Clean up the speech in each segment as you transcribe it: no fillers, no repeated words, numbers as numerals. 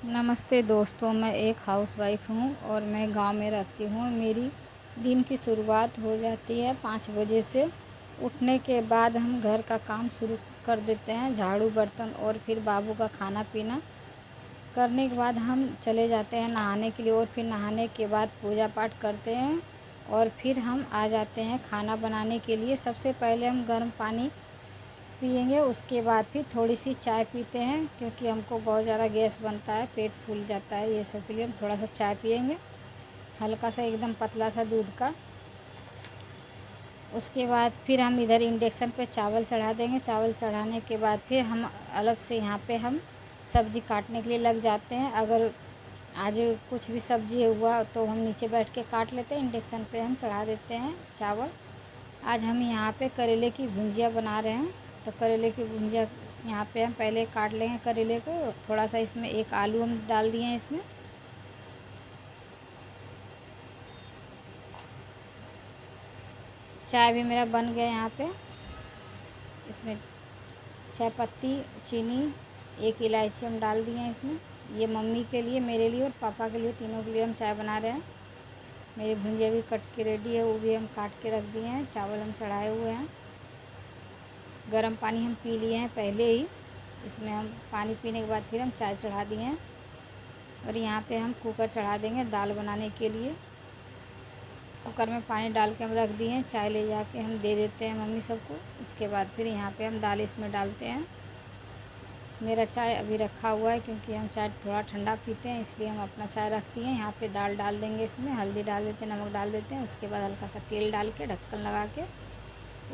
नमस्ते दोस्तों, मैं एक हाउसवाइफ़ हूँ और मैं गांव में रहती हूँ। मेरी दिन की शुरुआत हो जाती है 5 बजे से। उठने के बाद हम घर का काम शुरू कर देते हैं, झाड़ू बर्तन और फिर बाबू का खाना पीना करने के बाद हम चले जाते हैं नहाने के लिए और फिर नहाने के बाद पूजा पाठ करते हैं और फिर हम आ जाते हैं खाना बनाने के लिए। सबसे पहले हम गर्म पानी पिएंगे, उसके बाद फिर थोड़ी सी चाय पीते हैं क्योंकि हमको बहुत ज़्यादा गैस बनता है, पेट फूल जाता है, ये सब के लिए हम थोड़ा सा चाय पिएंगे, हल्का सा एकदम पतला सा दूध का। उसके बाद फिर हम इधर इंडक्शन पे चावल चढ़ा देंगे। चावल चढ़ाने के बाद फिर हम अलग से यहाँ पे हम सब्ज़ी काटने के लिए लग जाते हैं। अगर आज कुछ भी सब्ज़ी हुआ तो हम नीचे बैठ के काट लेते हैं, इंडक्शन पे हम चढ़ा देते हैं चावल। आज हम यहाँ पे करेले की भुंजिया बना रहे हैं, तो करेले की भुंजिया यहाँ पे हम पहले काट लेंगे करेले को। थोड़ा सा इसमें एक आलू हम डाल दिए हैं इसमें। चाय भी मेरा बन गया यहाँ पे। इसमें चाय पत्ती, चीनी, एक इलायची हम डाल दिए हैं इसमें। ये मम्मी के लिए, मेरे लिए और पापा के लिए, तीनों के लिए हम चाय बना रहे हैं। मेरी भुंजिया भी कट के रेडी है, वो भी हम काट के रख दिए हैं। चावल हम चढ़ाए हुए हैं, गर्म पानी हम पी लिए हैं पहले ही। इसमें हम पानी पीने के बाद फिर हम चाय चढ़ा दिए हैं और यहाँ पे हम कुकर चढ़ा देंगे दाल बनाने के लिए। कुकर में पानी डाल के हम रख दिए हैं, चाय ले जाके हम दे देते हैं मम्मी सबको। उसके बाद फिर यहाँ पे हम दाल इसमें डालते हैं। मेरा चाय अभी रखा हुआ है क्योंकि हम चाय थोड़ा ठंडा पीते हैं, इसलिए हम अपना चाय रख दिए हैं। यहाँ पे दाल डाल देंगे, इसमें हल्दी डाल देते हैं, नमक डाल देते हैं। उसके बाद हल्का सा तेल डाल के ढक्कन लगा के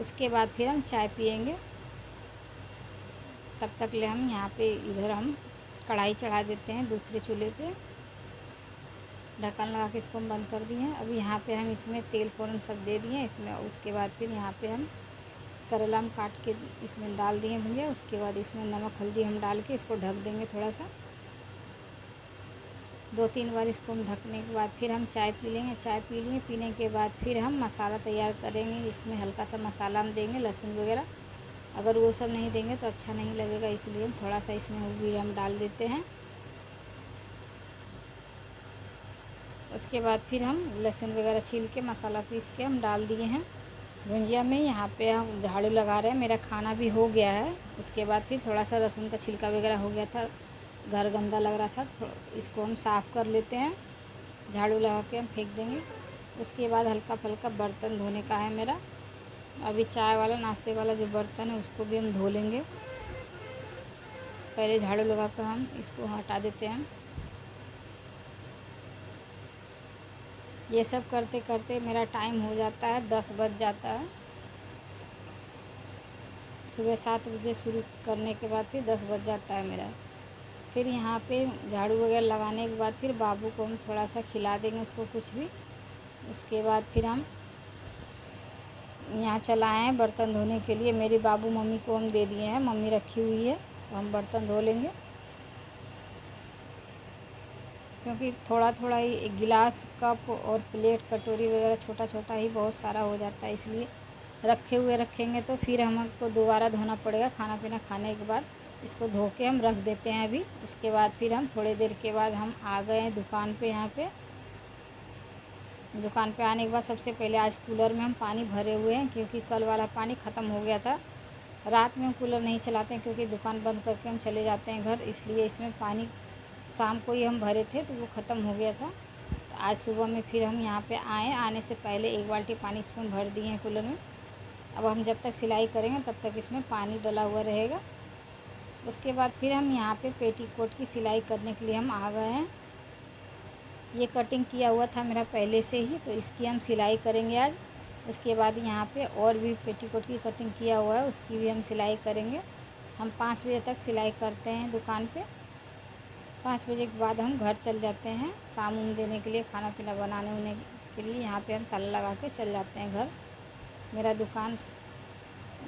उसके बाद फिर हम चाय पियेंगे। तब तक ले हम यहाँ पे इधर हम कढ़ाई चढ़ा देते हैं दूसरे चूल्हे पे, ढक्कन लगा के इसको हम बंद कर दिए हैं। अब यहाँ पे हम इसमें तेल फ़ौरन सब दे दिए इसमें। उसके बाद फिर यहाँ पे हम करेला हम काट के इसमें डाल दिए भुंजिया। उसके बाद इसमें नमक हल्दी हम डाल के इसको ढक देंगे थोड़ा सा, 2-3 बार इसको हम ढकने के बाद फिर हम चाय पी लेंगे। चाय पी लिए, पीने के बाद फिर हम मसाला तैयार करेंगे। इसमें हल्का सा मसाला हम देंगे, लहसुन वगैरह। अगर वो सब नहीं देंगे तो अच्छा नहीं लगेगा, इसलिए हम थोड़ा सा इसमें वो भी हम डाल देते हैं। उसके बाद फिर हम लहसुन वगैरह छील के मसाला पीस के हम डाल दिए हैं भुंजिया में। यहाँ पे हम झाड़ू लगा रहे हैं, मेरा खाना भी हो गया है। उसके बाद फिर थोड़ा सा लहसुन का छिलका वगैरह हो गया था, घर गंदा लग रहा था, इसको हम साफ़ कर लेते हैं, झाड़ू लगा के हम फेंक देंगे। उसके बाद हल्का फुल्का बर्तन धोने का है मेरा। अभी चाय वाला नाश्ते वाला जो बर्तन है उसको भी हम धो लेंगे। पहले झाड़ू लगा कर हम इसको हटा देते हैं। ये सब करते करते मेरा टाइम हो जाता है, 10 बज जाता है। सुबह 7 बजे शुरू करने के बाद फिर 10 बज जाता है मेरा। फिर यहाँ पे झाड़ू वगैरह लगाने के बाद फिर बाबू को हम थोड़ा सा खिला देंगे, उसको कुछ भी। उसके बाद फिर हम यहाँ चला आए हैं बर्तन धोने के लिए। मेरे बाबू मम्मी को हम दे दिए हैं, मम्मी रखी हुई है, तो हम बर्तन धो लेंगे क्योंकि थोड़ा थोड़ा ही एक गिलास, कप और प्लेट, कटोरी वगैरह छोटा छोटा ही बहुत सारा हो जाता है, इसलिए रखे हुए रखेंगे तो फिर हमको दोबारा धोना पड़ेगा। खाना पीना खाने के बाद इसको धो के हम रख देते हैं अभी। उसके बाद फिर हम थोड़ी देर के बाद हम आ गए हैं दुकान पे। यहाँ पे दुकान पे आने के बाद सबसे पहले आज कूलर में हम पानी भरे हुए हैं क्योंकि कल वाला पानी ख़त्म हो गया था। रात में हम कूलर नहीं चलाते हैं क्योंकि दुकान बंद करके हम चले जाते हैं घर, इसलिए इसमें पानी शाम को ही हम भरे थे तो वो ख़त्म हो गया था। तो आज सुबह में फिर हम यहाँ पे आए, आने से पहले एक बाल्टी पानी इसमें भर दिए हैं कूलर में। अब हम जब तक सिलाई करेंगे तब तक इसमें पानी डला हुआ रहेगा। उसके बाद फिर हम यहाँ पे पेटीकोट की सिलाई करने के लिए हम आ गए हैं। ये कटिंग किया हुआ था मेरा पहले से ही, तो इसकी हम सिलाई करेंगे आज। उसके बाद यहाँ पे और भी पेटीकोट की कटिंग किया हुआ है, उसकी भी हम सिलाई करेंगे। हम 5 बजे तक सिलाई करते हैं दुकान पे। 5 बजे के बाद हम घर चल जाते हैं शाम उम देने के लिए, खाना पीना बनाने उने के लिए। यहाँ पे हम ताला लगा के चल जाते हैं घर। मेरा दुकान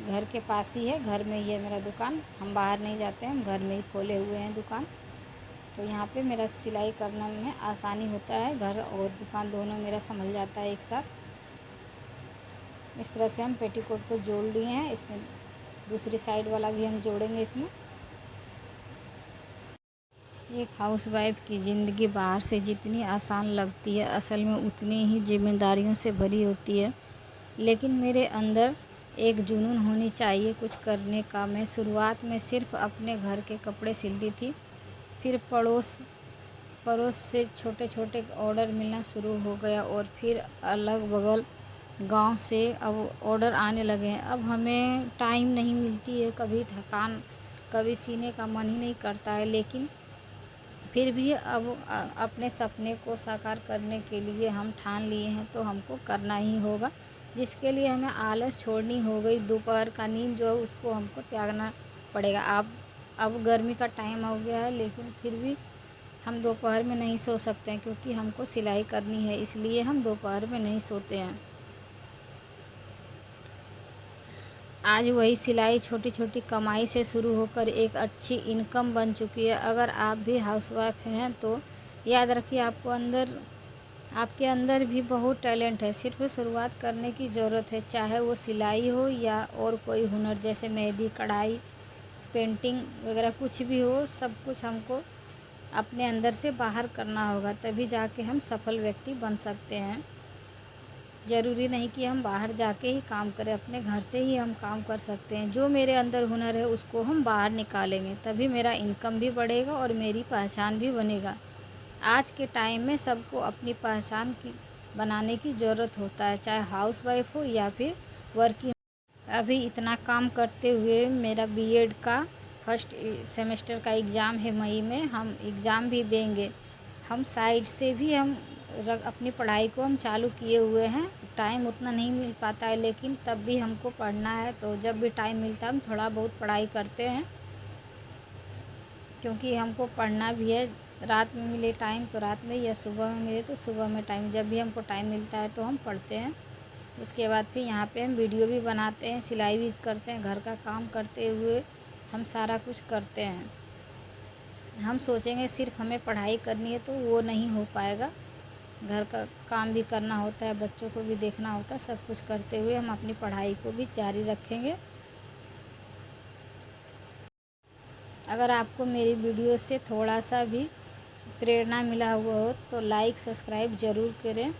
घर के पास ही है, घर में ही है मेरा दुकान। हम बाहर नहीं जाते हैं, हम घर में ही खोले हुए हैं दुकान। तो यहाँ पे मेरा सिलाई करने में आसानी होता है, घर और दुकान दोनों मेरा संभल जाता है एक साथ। इस तरह से हम पेटीकोट को जोड़ लिए हैं। इसमें दूसरी साइड वाला भी हम जोड़ेंगे इसमें। एक हाउसवाइफ की ज़िंदगी बाहर से जितनी आसान लगती है, असल में उतनी ही जिम्मेदारियों से भरी होती है। लेकिन मेरे अंदर एक जुनून होनी चाहिए कुछ करने का। मैं शुरुआत में सिर्फ अपने घर के कपड़े सिलती थी, फिर पड़ोस पड़ोस से छोटे छोटे ऑर्डर मिलना शुरू हो गया और फिर अलग बगल गांव से अब ऑर्डर आने लगे हैं। अब हमें टाइम नहीं मिलती है, कभी थकान, कभी सीने का मन ही नहीं करता है। लेकिन फिर भी अब अपने सपने को साकार करने के लिए हम ठान लिए हैं, तो हमको करना ही होगा, जिसके लिए हमें आलस छोड़नी हो गई। दोपहर का नींद जो है उसको हमको त्यागना पड़ेगा। अब गर्मी का टाइम हो गया है, लेकिन फिर भी हम दोपहर में नहीं सो सकते हैं, क्योंकि हमको सिलाई करनी है, इसलिए हम दोपहर में नहीं सोते हैं। आज वही सिलाई छोटी छोटी कमाई से शुरू होकर एक अच्छी इनकम बन चुकी है। अगर आप भी हाउसवाइफ हैं तो याद रखिए, आपके अंदर भी बहुत टैलेंट है, सिर्फ शुरुआत करने की ज़रूरत है। चाहे वो सिलाई हो या और कोई हुनर, जैसे मेहंदी, कढ़ाई, पेंटिंग वगैरह, कुछ भी हो, सब कुछ हमको अपने अंदर से बाहर करना होगा, तभी जाके हम सफल व्यक्ति बन सकते हैं। ज़रूरी नहीं कि हम बाहर जाके ही काम करें, अपने घर से ही हम काम कर सकते हैं। जो मेरे अंदर हुनर है उसको हम बाहर निकालेंगे, तभी मेरा इनकम भी बढ़ेगा और मेरी पहचान भी बनेगा। आज के टाइम में सबको अपनी पहचान की बनाने की ज़रूरत होता है, चाहे हाउसवाइफ हो या फिर वर्किंग। अभी इतना काम करते हुए मेरा बीएड का फर्स्ट सेमेस्टर का एग्ज़ाम है मई में, हम एग्ज़ाम भी देंगे। हम साइड से भी हम अपनी पढ़ाई को हम चालू किए हुए हैं। टाइम उतना नहीं मिल पाता है, लेकिन तब भी हमको पढ़ना है, तो जब भी टाइम मिलता है हम थोड़ा बहुत पढ़ाई करते हैं, क्योंकि हमको पढ़ना भी है। रात में मिले टाइम तो रात में, या सुबह में मिले तो सुबह में टाइम, जब भी हमको टाइम मिलता है तो हम पढ़ते हैं। उसके बाद फिर यहाँ पे हम वीडियो भी बनाते हैं, सिलाई भी करते हैं, घर का काम करते हुए हम सारा कुछ करते हैं। हम सोचेंगे सिर्फ हमें पढ़ाई करनी है तो वो नहीं हो पाएगा, घर का काम भी करना होता है, बच्चों को भी देखना होता है। सब कुछ करते हुए हम अपनी पढ़ाई को भी जारी रखेंगे। अगर आपको मेरी वीडियो से थोड़ा सा भी प्रेरणा मिला हुआ हो तो लाइक सब्सक्राइब ज़रूर करें।